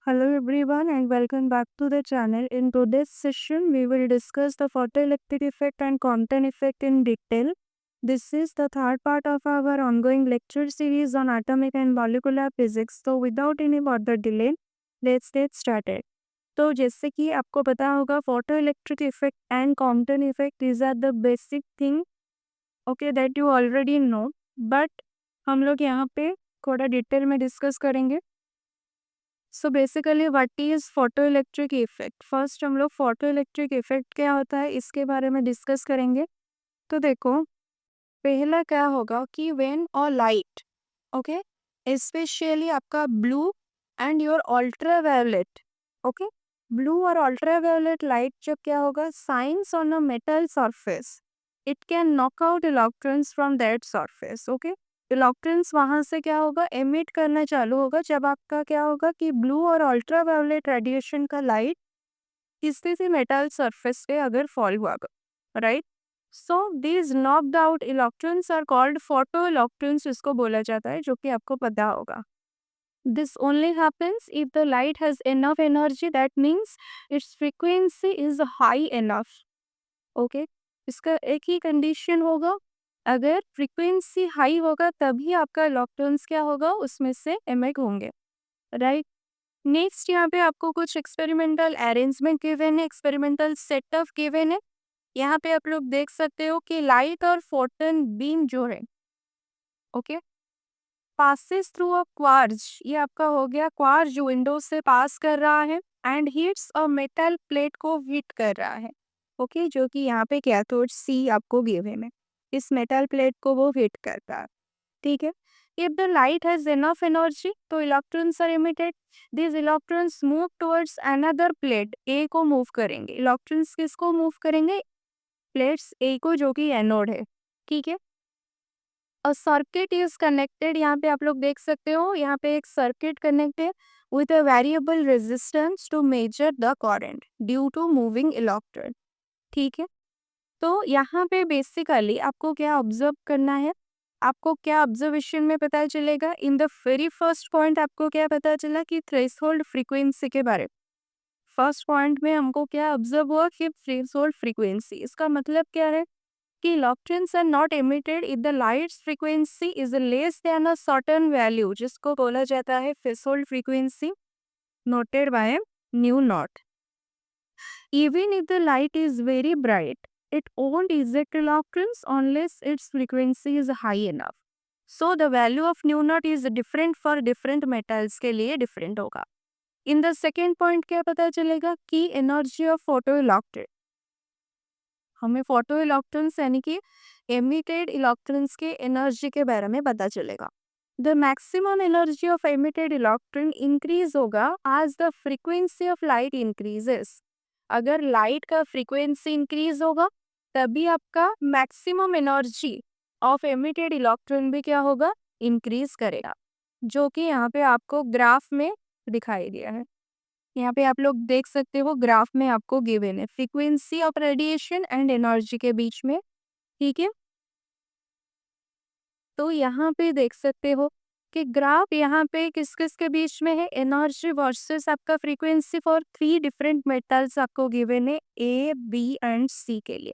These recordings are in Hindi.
Hello everyone and welcome back to the channel. In today's session, we will discuss the photoelectric effect and quantum effect in detail. This is the third part of our ongoing lecture series on atomic and molecular physics. So without any further delay, let's get started. तो जैसे कि आपको पता होगा photo electric effect and quantum effect is are the basic thing okay that you already know but हम लोग यहाँ पे थोड़ा डिटेल में डिस्कस करेंगे. So basically what is photo electric effect. First हम लोग फोटो इलेक्ट्रिक इफेक्ट क्या होता है इसके बारे में डिस्कस करेंगे. तो देखो पहला क्या होगा कि व्हेन और लाइट ओके स्पेशली आपका blue and your ultraviolet okay blue और अल्ट्रावायलेट लाइट जब क्या होगा science on a metal surface it can knock out electrons from that surface. Okay electrons वहां से क्या होगा एमिट करना चालू होगा जब आपका क्या होगा कि ब्लू और अल्ट्रावायलेट रेडिएशन का लाइट किसी भी मेटल सरफेस पे अगर फॉल हुआ right. So these knocked out electrons are called photoelectrons इसको बोला जाता है जो कि आपको पता होगा. This only happens if the light has enough energy. That means its frequency is high enough. Okay? इसका एक ही कंडीशन होगा अगर फ्रीक्वेंसी हाई होगा तभी आपका इलेक्ट्रॉन्स क्या होगा उसमें से एमिट होंगे राइट. नेक्स्ट यहाँ पे आपको कुछ एक्सपेरिमेंटल अरेंजमेंट गिवन है, एक्सपेरिमेंटल सेटअप गिवन है. यहाँ पे आप लोग देख सकते हो कि लाइट और फोटन बीम जो है okay passes through a quartz. ये आपका हो गया क्वार्ज विंडो से पास कर रहा है and hits a metal plate को हिट कर रहा है ओके जो कि यहाँ पे कैथोड सी आपको गिवन है. इस मेटल प्लेट को वो हिट करता है ठीक है. If the light has enough energy तो electrons are emitted. This electrons move towards another plate A को मूव करेंगे. इलेक्ट्रॉन्स किसको मूव करेंगे प्लेट्स ए को जो कि एनोड है ठीक है. A circuit is connected. यहाँ पे आप लोग देख सकते हो यहाँ पे एक सर्किट कनेक्ट है with a variable resistance to measure the current due to moving electron ठीक है. तो यहाँ पे बेसिकली आपको क्या ऑब्जर्व करना है, आपको क्या ऑब्जर्वेशन में पता चलेगा. In the very first point आपको क्या पता चला कि थ्रेशोल्ड फ्रीक्वेंसी के बारे में. फर्स्ट पॉइंट में हमको क्या ऑब्जर्व हुआ कि थ्रेशोल्ड फ्रीक्वेंसी इसका मतलब क्या है कि electrons are not emitted if the light's frequency is less than a certain value जिसको बोला जाता है threshold frequency noted by nu naught. Even if the light is very bright, it won't eject electrons unless its frequency is high enough. So the value of nu naught is different for different metals के लिए different होगा. In the second point क्या पता चलेगा कि energy of photoelectron. हमें फोटो इलेक्ट्रॉन्स यानी कि एमिटेड इलेक्ट्रॉन्स के एनर्जी के बारे में पता चलेगा. The maximum energy of emitted electron increase होगा आज the frequency of light increases. अगर लाइट का फ्रीक्वेंसी इंक्रीज होगा तभी आपका maximum energy of emitted electron भी क्या होगा इंक्रीज करेगा जो कि यहाँ पे आपको ग्राफ में दिखाई दिया है. यहाँ पे आप लोग देख सकते हो ग्राफ में आपको गिवन है frequency of radiation and energy के बीच में ठीक है. तो यहाँ पे देख सकते हो कि ग्राफ यहाँ पे किस किस के बीच में है एनर्जी वर्सेस आपका फ्रीक्वेंसी फॉर 3 डिफरेंट मेटल्स आपको गिवन है ए बी एंड सी के लिए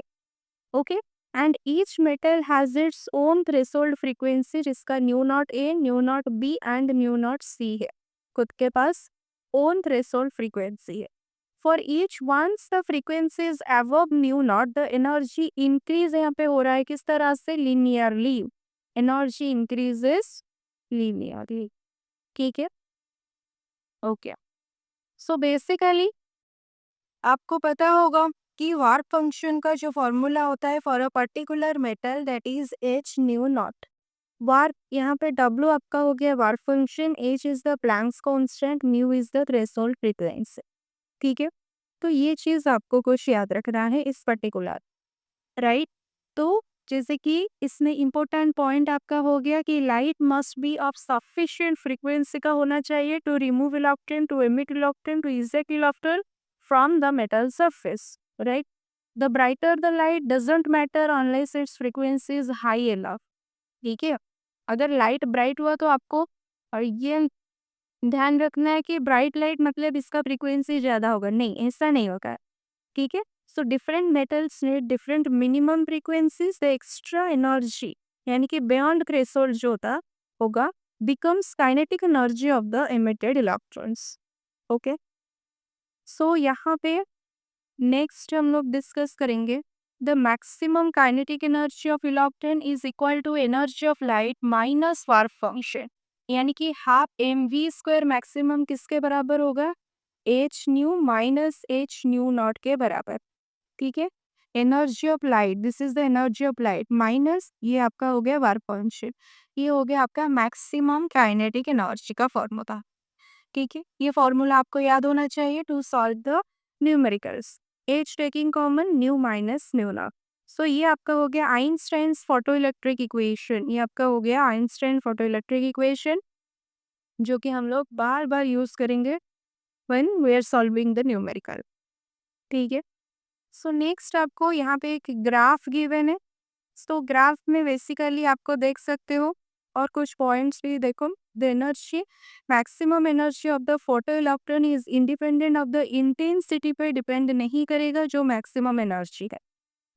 okay. And each metal has its own threshold frequency जिसका nu not A nu not B and nu not C है. खुद के पास ओन थ्रेशोल्ड फ्रीक्वेंसी है. For each once the frequency is above nu not the energy increase यहाँ पे हो रहा है किस तरह से लिनियरली. एनर्जी इंक्रीजेस लिनियरली ठीक है ओके. सो बेसिकली आपको पता होगा कि वार्प फंक्शन का जो फॉर्मूला होता है for a particular metal that is H nu not. Warp यहाँ पे डब्ल्यू आपका हो गया warp function, H is the Planck's constant, new is the threshold frequency ठीक है. तो ये चीज आपको कुछ याद रखना है इस पर्टिकुलर राइट. तो जैसे कि इसमें इम्पोर्टेंट पॉइंट आपका हो गया कि light must be of sufficient frequency का होना चाहिए to remove electron to emit electron to eject electron from the metal surface right. The brighter the light doesn't matter unless its frequency is high enough ठीक है. अगर लाइट ब्राइट हुआ तो आपको और ये ध्यान रखना है कि ब्राइट लाइट मतलब इसका फ्रीक्वेंसी ज़्यादा होगा, नहीं, ऐसा नहीं होगा, ठीक है। So different metals need different minimum frequencies, the extra energy यानी कि बियॉन्ड थ्रेशोल्ड जो होगा becomes kinetic energy of the emitted electrons. Okay, so यहाँ पे नेक्स्ट हम लोग डिस्कस करेंगे the maximum kinetic energy of electron is equal to energy of light minus work function, यानी कि half m v square maximum किसके बराबर होगा, h nu minus h nu not के बराबर, ठीक है। Energy of light, this is the energy of light minus ये आपका हो गया वर्क फंक्शन, ये हो गया आपका मैक्सिमम काइनेटिक एनर्जी का फॉर्मूला, ठीक है। ये फॉर्मूला आपको याद होना चाहिए to solve the numericals, h taking common nu minus nu not. So ये आपका हो गया आइंस्टाइन्स फोटो इलेक्ट्रिक इक्वेशन, ये आपका हो गया आइंस्टाइन फोटो इलेक्ट्रिक इक्वेशन जो कि हम लोग बार बार यूज करेंगे when we are solving the numerical, ठीक है। सो नेक्स्ट आपको यहाँ पे एक ग्राफ गिवन है, तो ग्राफ में बेसिकली आपको देख सकते हो और कुछ पॉइंट्स भी देखो, the energy maximum energy of the photo electron is independent of the intensity पर डिपेंड नहीं करेगा जो मैक्सिमम एनर्जी है,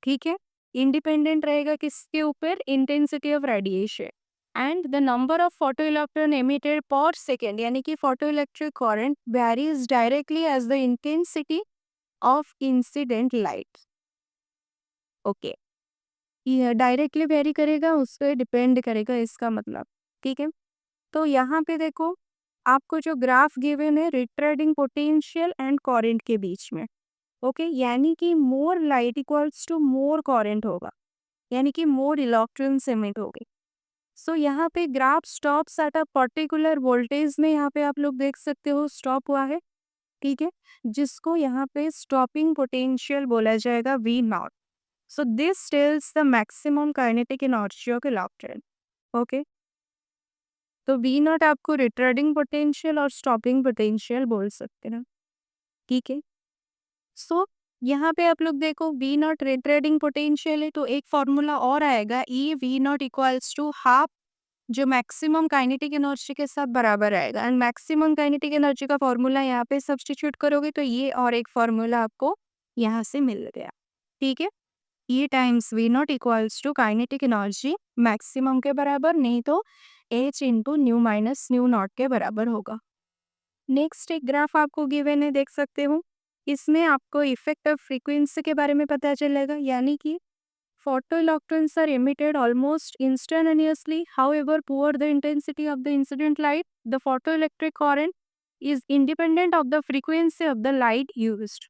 ठीक है। इंडिपेंडेंट रहेगा किसके ऊपर, intensity of radiation and the number of photoelectron emitted per second, यानी कि photoelectric current varies directly as the intensity of incident light. Okay, ये डायरेक्टली वेरी करेगा, उस पर डिपेंड करेगा इसका मतलब, ठीक है। तो यहाँ पे देखो आपको जो ग्राफ गिवन है रिट्रेडिंग पोटेंशियल एंड करंट के बीच में, ओके, यानी कि more light equals to more current होगा, यानी कि मोर इलेक्ट्रॉन्स एमिट होंगे। सो यहाँ पे graph stops at a particular voltage में, यहाँ पे आप लोग देख सकते हो स्टॉप हुआ है, ठीक है, जिसको यहाँ पे स्टॉपिंग पोटेंशियल बोला जाएगा V naught. So this tells the maximum kinetic energy of electron, okay. तो वी नॉट आपको रिटर्डिंग पोटेंशियल और स्टॉपिंग पोटेंशियल बोल सकते हैं, ठीक है। सो यहाँ पे आप लोग देखो वी नॉट रिटर्डिंग पोटेंशियल है तो एक फॉर्मूला और आएगा, e V not equals to half जो मैक्सिमम काइनेटिक एनर्जी के साथ बराबर आएगा, एंड मैक्सिमम काइनेटिक एनर्जी का फॉर्मूला यहाँ पे सब्स्टिट्यूट करोगे तो ये और एक फॉर्मूला आपको यहाँ से मिल गया, ठीक है। E times v not equals to kinetic energy maximum के बराबर, नहीं तो h into nu minus nu not के बराबर होगा। नेक्स्ट एक ग्राफ आपको गिवन है, देख सकते हो, इसमें आपको इफेक्ट ऑफ फ्रीक्वेंसी के बारे में पता चलेगा, यानी कि photoelectrons are emitted almost instantaneously. However, poor the intensity of the incident light, the photoelectric current is independent of the frequency of the light used.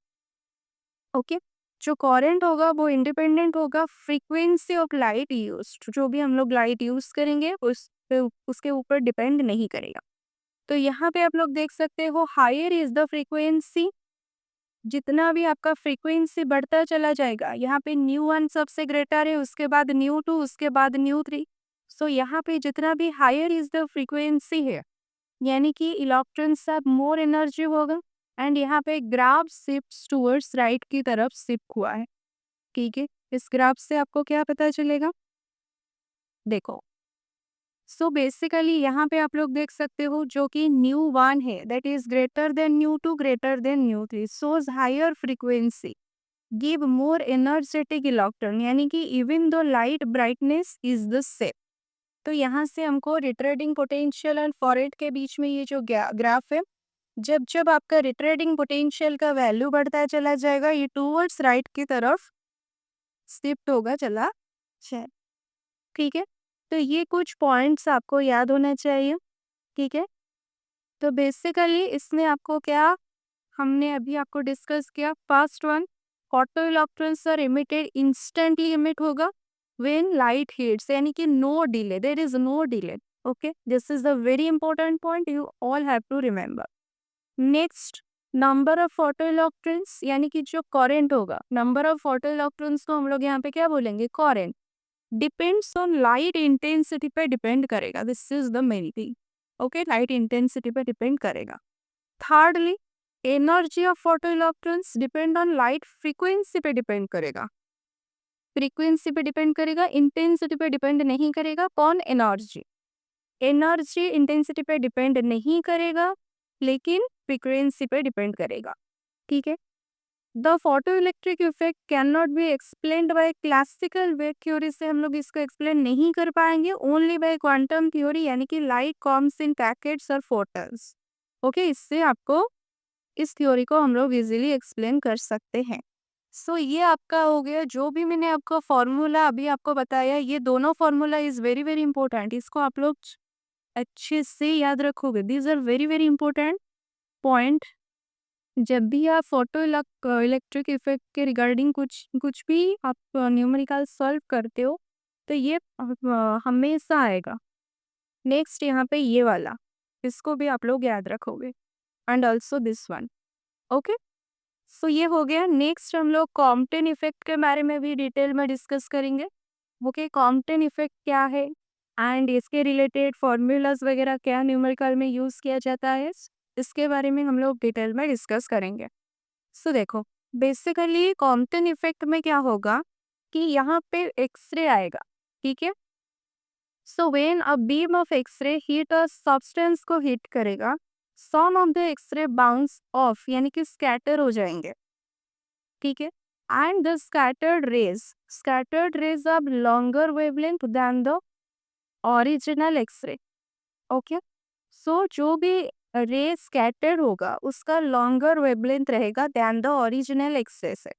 Okay? जो करंट होगा वो इंडिपेंडेंट होगा फ्रीक्वेंसी ऑफ लाइट यूज्ड, जो भी हम लोग लाइट यूज करेंगे उसके ऊपर डिपेंड नहीं करेगा। तो यहाँ पे आप लोग देख सकते हो हायर इज द फ्रीक्वेंसी, जितना भी आपका फ्रीक्वेंसी बढ़ता चला जाएगा, यहाँ पे न्यू वन सबसे ग्रेटर है, उसके बाद न्यू टू, उसके बाद न्यू थ्री। सो यहाँ पे जितना भी हायर इज द फ्रीक्वेंसी है, यानी कि इलेक्ट्रॉन्स का मोर एनर्जी होगा, एंड यहाँ पे ग्राफ शिफ्ट्स टूवर्ड्स राइट की तरफ शिफ्ट हुआ है, ठीक है। इस ग्राफ से आपको क्या पता चलेगा, देखो। सो बेसिकली यहाँ पे आप लोग देख सकते हो जो कि न्यू वन है that is greater than nu two greater than nu three, so's higher frequency give more energetic electron, यानी कि even though light brightness is the same. तो यहाँ से हमको रिट्रेडिंग पोटेंशियल एंड फॉरेट के बीच में ये जो ग्राफ है, जब जब आपका रिट्रेडिंग पोटेंशियल का वैल्यू बढ़ता चला जाएगा ये टूवर्ड्स राइट की तरफ शिफ्ट होगा चला जाए, ठीक है। तो ये कुछ पॉइंट्स आपको याद होना चाहिए, ठीक है। तो बेसिकली इसमें आपको क्या हमने अभी आपको डिस्कस किया, first one photoelectrons are emitted instantly emit होगा व्हेन लाइट हिट्स, यानी कि no delay, there is no delay, okay, this is the very important point you all have to remember. Next number of photoelectrons, यानी कि जो करंट होगा, नंबर ऑफ फोटो इलेक्ट्रॉन्स को हम लोग यहाँ पे क्या बोलेंगे, current, depends on light intensity पे डिपेंड करेगा, this is the main thing, okay, light intensity पे डिपेंड करेगा। Thirdly energy of photo electrons depend on light frequency पे डिपेंड करेगा, फ्रीक्वेंसी पे डिपेंड करेगा, इंटेंसिटी पे डिपेंड नहीं करेगा। कौन, एनर्जी, एनर्जी इंटेंसिटी पे डिपेंड नहीं करेगा, लेकिन फ्रीक्वेंसी पे डिपेंड करेगा। ठीक है, the photo electric effect can not be explained bye classical wave theory से हम लोग इसको एक्सप्लेन नहीं कर पाएंगे, ओनली बाय क्वांटम थ्योरी, यानी कि लाइट कॉम्स इन पैकेट्स और फोटॉन्स। ओके, इससे आपको इस थ्योरी को हम लोग इजीली एक्सप्लेन कर सकते हैं। सो ये आपका हो गया, जो भी मैंने आपको फॉर्मूला अभी आपको बताया, ये दोनों formula is very very important. इसको आप लोग अच्छे से याद रखोगे, these are very very important point. जब भी आप फोटो इलेक्ट्रिक इफेक्ट के रिगार्डिंग कुछ कुछ भी आप न्यूमेरिकल सॉल्व करते हो, तो ये हमेशा आएगा। नेक्स्ट यहाँ पे ये वाला, इसको भी आप लोग याद रखोगे, and also this one. Okay, so ये हो गया। नेक्स्ट हम लोग कॉम्पटन इफेक्ट के बारे में भी डिटेल में डिस्कस करेंगे। ओके, कॉम्पटन इफेक्ट क्या है एंड इसके रिलेटेड फॉर्मूलाज वगैरह क्या न्यूमेरिकल में यूज़ किया जाता है, इसके बारे में हम लोग डिटेल में डिस्कस करेंगे। सो देखो, बेसिकली कॉम्पटन इफेक्ट में क्या होगा कि यहाँ पे एक्सरे आएगा। ठीक है, so when a beam of X-ray hit a substance को हिट करेगा, some of the X-ray bounce off, यानी कि स्कैटर हो जाएंगे। ठीक है, and the scattered rays are longer wavelength than the original X-ray. Okay, so जो भी रे स्कैटर होगा उसका लॉन्गर वेवलेंथ रहेगा देन द ओरिजिनल एक्सरे से।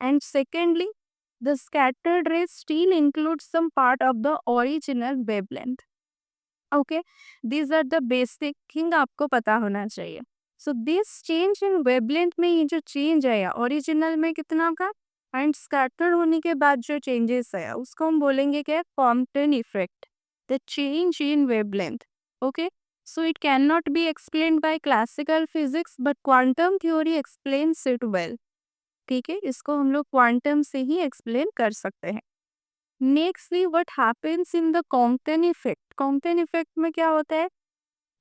And secondly, the scattered ray still include some part of the original wavelength. Okay, these are the basic thing आपको पता होना चाहिए। So this change in wavelength में ये जो चेंज आया ओरिजिनल में कितना का, एंड स्कैटर्ड होने के बाद जो चेंजेस आया उसको हम बोलेंगे क्या, Compton effect, the change in wavelength. Okay, so it can not be explained bye classical physics but quantum theory explains it well. ठीक है, इसको हम लोग क्वांटम से ही एक्सप्लेन कर सकते हैं। Nextly, what happens in the Compton effect. Compton effect में क्या होता है,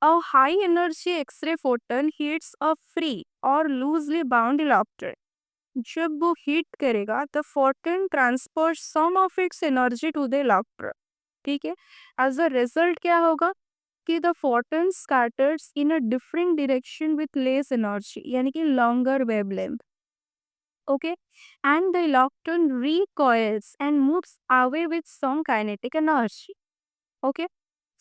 a high energy X-ray photon hits a free और लूजली बाउंड इलेक्ट्रॉन। जब वो हिट करेगा the photon transfer some of its energy to the electron. ठीक है, एज अ रिजल्ट क्या होगा कि the photon scatters in a different direction with less energy, यानी कि longer wavelength. Okay, and the electron recoils and moves away with some kinetic energy. Okay,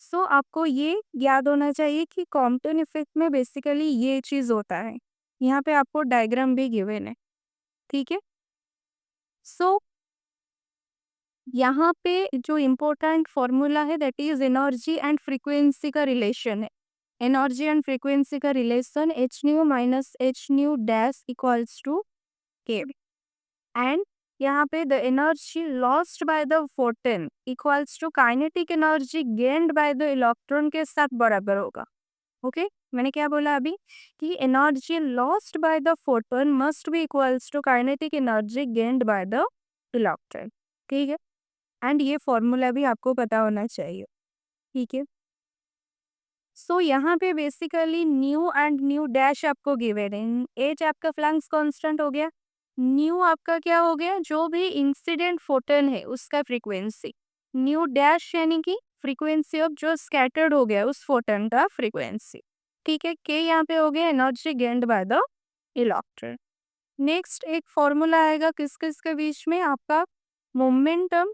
so आपको ये याद होना चाहिए कि कॉम्पटन इफेक्ट में बेसिकली ये चीज होता है। यहाँ पे आपको डायग्राम भी गिवन है। ठीक है, सो यहाँ पे जो इम्पोर्टेंट फॉर्मूला है that is energy and frequency का रिलेशन है। एनर्जी एंड फ्रीक्वेंसी का relation h nu minus h nu dash equals to K, and यहाँ पे the energy lost by the photon equals to kinetic energy gained by the electron के साथ बराबर होगा। ओके, मैंने क्या बोला अभी कि energy lost by the photon must be equals to kinetic energy gained by the electron. ठीक है, एंड ये फॉर्मूला भी आपको पता होना चाहिए। ठीक है, सो यहाँ पे basically new and new dash आपको गिवन है। एच आपका फ्लक्स कांस्टेंट हो गया, न्यू आपका क्या हो गया, जो भी इंसिडेंट फोटन है उसका फ्रीक्वेंसी, न्यू डैश यानी कि फ्रीक्वेंसी ऑफ जो स्कैटर्ड हो गया उस फोटन का फ्रीक्वेंसी। ठीक है, के यहाँ पे हो गया energy gained by the electron. Next एक फॉर्मूला आएगा किस किस के बीच में, आपका मोमेंटम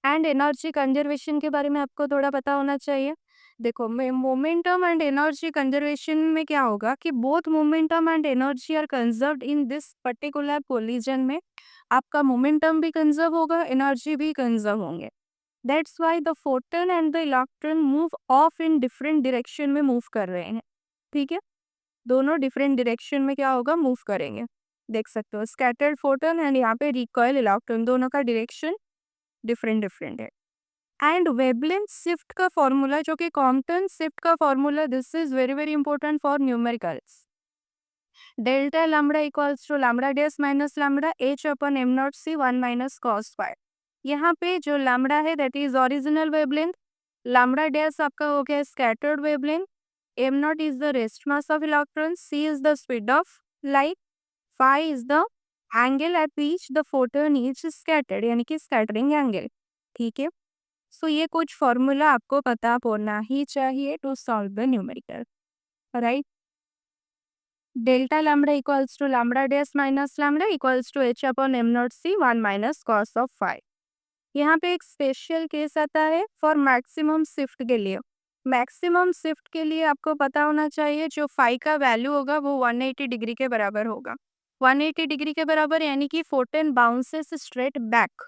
एंड एनर्जी कंजर्वेशन के बारे में आपको थोड़ा पता होना चाहिए। देखो, मोमेंटम एंड एनर्जी कंजर्वेशन में क्या होगा कि both momentum and energy are conserved in this particular collision में। आपका मोमेंटम भी कंजर्व होगा, एनर्जी भी कंजर्व होंगे। That's why the Foton and the electron move of in different direction में मूव कर रहे हैं। ठीक है, दोनों डिफरेंट डायरेक्शन में क्या होगा, मूव करेंगे। देख सकते हो स्कैटर्ड फोटन एंड यहाँ पे रिकॉइल इलेक्ट्रॉन, दोनों का डायरेक्शन डिफरेंट डिफरेंट है। एंड वेवलेंथ शिफ्ट का फॉर्मूला जो कि कॉम्पटन शिफ्ट का formula, this is very very important for numericals. Delta lambda equals to lambda dash minus lambda h upon m not c 1 minus cos phi. यहाँ पे जो लैम्बडा है that is original wavelength, lambda dash आपका हो गया scattered wavelength, m naught is the rest mass of electron, c is the speed of light, phi is the angle at which the photon is scattered, यानी कि स्कैटरिंग एंगल। ठीक है, सो ये कुछ फॉर्मूला आपको पता होना ही चाहिए to solve the numerical. Right. Delta lambda equals to lambda dash minus lambda equals to h upon m not c 1 minus cos of phi. यहाँ पे एक स्पेशल केस आता है फॉर मैक्सिमम शिफ्ट के लिए। मैक्सिमम शिफ्ट के लिए आपको पता होना चाहिए जो फाई का वैल्यू होगा वो 180 डिग्री के बराबर होगा। 180 डिग्री के बराबर यानी कि Foton bounces straight back.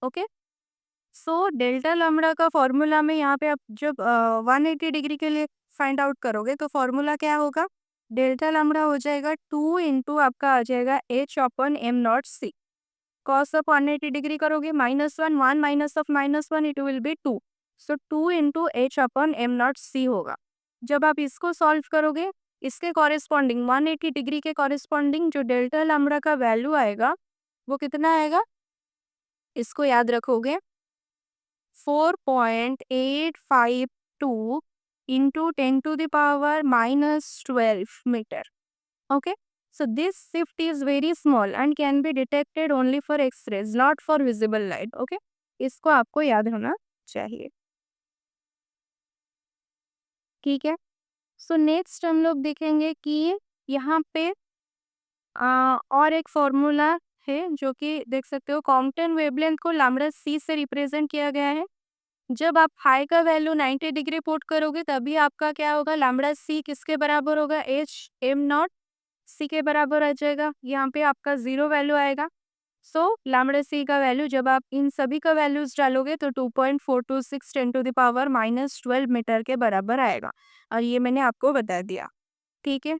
Okay, so delta lambda का फॉर्मूला में यहाँ पे आप जब 180 डिग्री के लिए फाइंड आउट करोगे तो फॉर्मूला क्या होगा, डेल्टा लैम्बडा हो जाएगा 2 इंटू आपका आ जाएगा h upon m not c. Cos of 180 degree करोगे -1 1 minus of -1 it will be 2। So 2 into h upon m not c होगा। जब आप इसको सॉल्व करोगे इसके कॉरेस्पॉन्डिंग 180 डिग्री के कॉरेस्पॉन्डिंग जो डेल्टा लैम्बडा का वैल्यू आएगा वो कितना आएगा, इसको याद रखोगे 4.852 into 10 to the power -12 meter. Okay, so this shift is very small and can be detected only for X-rays, not for visible light. Okay, इसको आपको याद होना चाहिए। ठीक है, सो नेक्स्ट हम लोग देखेंगे कि यहाँ पे और एक फॉर्मूला है जो कि देख सकते हो, कॉम्पटन वेवलेंथ को लैम्बडा सी से रिप्रेजेंट किया गया है। जब आप फाई का वैल्यू 90 डिग्री पुट करोगे तभी आपका क्या होगा, लैम्बडा सी किसके बराबर होगा, एच एम नॉट सी के बराबर आ जाएगा। यहाँ पे आपका 0 वैल्यू आएगा। सो लैम्बडा सी का वैल्यू जब आप इन सभी का वैल्यूज डालोगे तो 2.426 10 टू द पावर -12 मीटर के बराबर आएगा, और ये मैंने आपको बता दिया। ठीक है,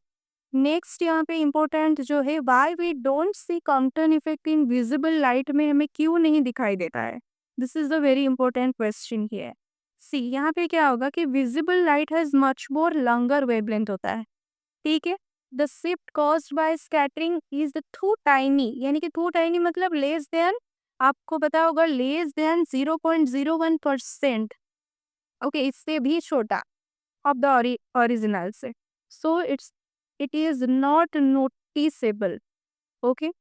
नेक्स्ट यहाँ पे इम्पोर्टेंट जो है, why we don't see Compton effect in visible light में हमें क्यों नहीं दिखाई देता है। This is the very important question here. See यहाँ पे क्या होगा कि visible light has much more longer wavelength होता है। ठीक है, the shift caused by scattering is too tiny, यानी कि टू टाइनी मतलब लेस देन, आपको पता होगा लेस देन 0.01%। ओके, इससे भी छोटा ऑफ द ओरिजिनल से। So it is not noticeable. Okay,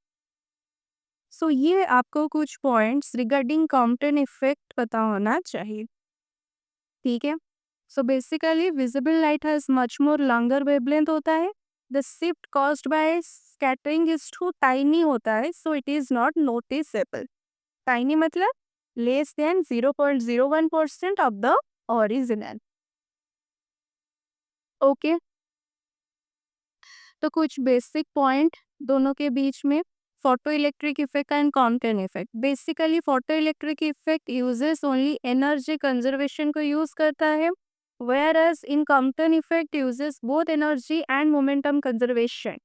so ये आपको कुछ पॉइंट्स रिगार्डिंग कॉम्पटन इफेक्ट पता होना चाहिए। ठीक है, so basically visible light has much more longer wavelength होता है। The shift caused by scattering is too tiny होता है, so it is not noticeable. Tiny मतलब less than 0.01% of the original. Okay, तो कुछ बेसिक पॉइंट दोनों के बीच में, photo electric effect and Compton effect. Basically photo electric effect uses only energy conservation को यूज करता है, whereas in Compton effect uses both energy and momentum conservation.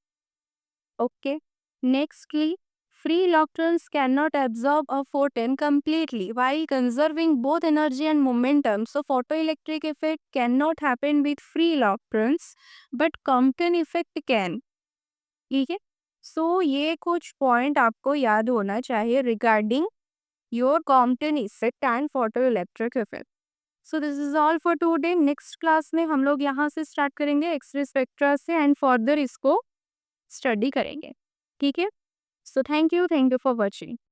Okay, nextly, free electrons cannot absorb a photon completely while conserving both energy and momentum, so photoelectric effect cannot happen with free electrons, but Compton effect can. ठीक है, सो ये कुछ पॉइंट आपको याद होना चाहिए regarding your Compton effect and photo electric effect. So this is all for today. Next class में हम लोग यहाँ से स्टार्ट करेंगे एक्सरे स्पेक्ट्रा से एंड फर्दर इसको स्टडी करेंगे। ठीक है, so thank you for watching.